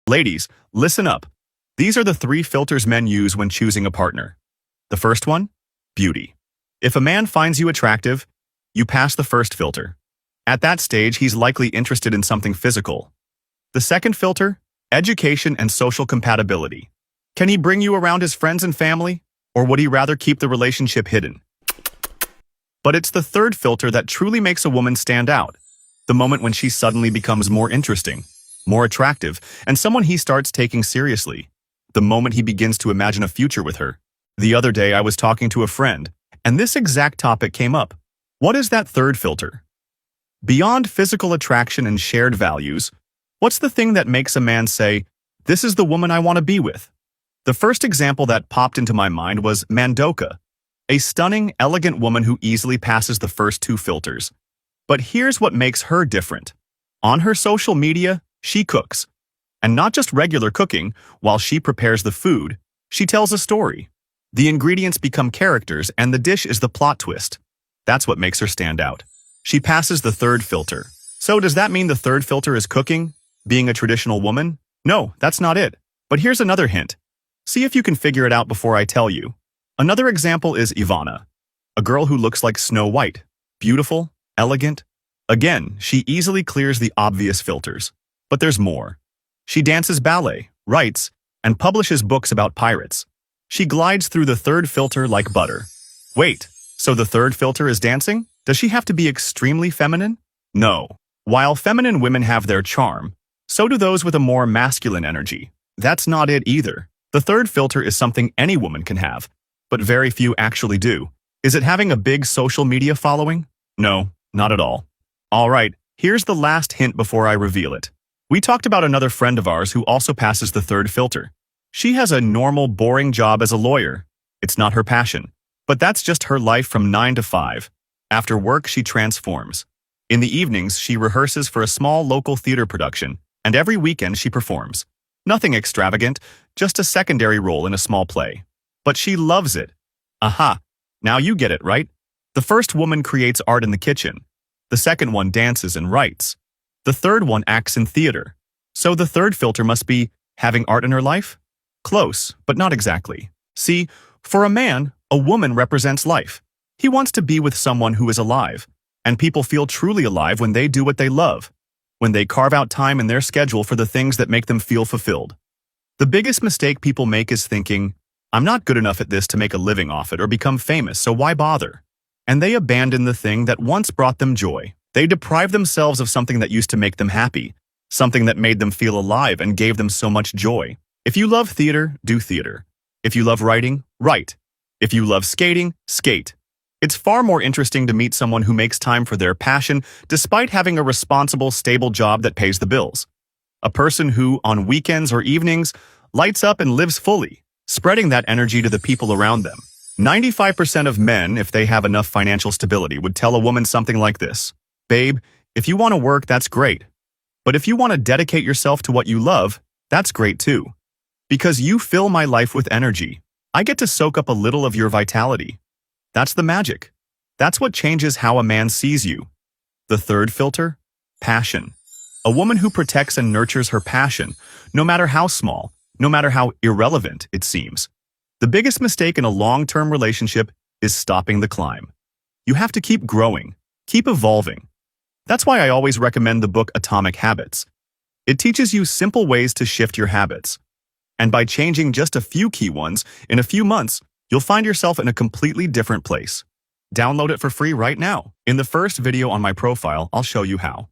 Ladies, listen up. These are the 3 filters men use when choosing a partner. The first one? Beauty. If a man finds you attractive, you pass the first filter. At that stage, he's likely interested in something physical. The second filter? Education and social compatibility. Can he bring you around his friends and family, or would he rather keep the relationship hidden? But it's the third filter that truly makes a woman stand out. The moment when she suddenly becomes more interesting, more attractive, and someone he starts taking seriously. The moment he begins to imagine a future with her. The other day I was talking to a friend, and this exact topic came up. What is that third filter? Beyond physical attraction and shared values, what's the thing that makes a man say, "This is the woman I want to be with"? The first example that popped into my mind was Mandoka, a stunning, elegant woman who easily passes the first 2 filters. But here's what makes her different. On her social media, she cooks. And not just regular cooking. While she prepares the food, she tells a story. The ingredients become characters, and the dish is the plot twist. That's what makes her stand out. She passes the third filter. So does that mean the third filter is cooking? Being a traditional woman? No, that's not it. But here's another hint. See if you can figure it out before I tell you. Another example is Ivana, a girl who looks like Snow White. Beautiful, elegant. Again, she easily clears the obvious filters. But there's more. She dances ballet, writes, and publishes books about pirates. She glides through the third filter like butter. Wait, so the third filter is dancing? Does she have to be extremely feminine? No. While feminine women have their charm, so do those with a more masculine energy. That's not it either. The third filter is something any woman can have, but very few actually do. Is it having a big social media following? No, not at all. All right, here's the last hint before I reveal it. We talked about another friend of ours who also passes the third filter. She has a normal, boring job as a lawyer. It's not her passion, but that's just her life from 9 to 5. After work, she transforms. In the evenings, she rehearses for a small local theater production, and every weekend she performs. Nothing extravagant, just a secondary role in a small play. But she loves it. Aha! Now you get it, right? The first woman creates art in the kitchen. The second one dances and writes. The third one acts in theater. So the third filter must be having art in her life? Close, but not exactly. See, for a man, a woman represents life. He wants to be with someone who is alive. And people feel truly alive when they do what they love. When they carve out time in their schedule for the things that make them feel fulfilled. The biggest mistake people make is thinking, I'm not good enough at this to make a living off it or become famous, so why bother? And they abandon the thing that once brought them joy. They deprive themselves of something that used to make them happy, something that made them feel alive and gave them so much joy. If you love theater, do theater. If you love writing, write. If you love skating, skate. It's far more interesting to meet someone who makes time for their passion despite having a responsible, stable job that pays the bills. A person who, on weekends or evenings, lights up and lives fully, spreading that energy to the people around them. 95% of men, if they have enough financial stability, would tell a woman something like this. Babe, if you want to work, that's great. But if you want to dedicate yourself to what you love, that's great too. Because you fill my life with energy. I get to soak up a little of your vitality. That's the magic. That's what changes how a man sees you. The third filter? Passion. A woman who protects and nurtures her passion, no matter how small, no matter how irrelevant it seems. The biggest mistake in a long-term relationship is stopping the climb. You have to keep growing, keep evolving. That's why I always recommend the book Atomic Habits. It teaches you simple ways to shift your habits. And by changing just a few key ones, in a few months, you'll find yourself in a completely different place. Download it for free right now. In the first video on my profile, I'll show you how.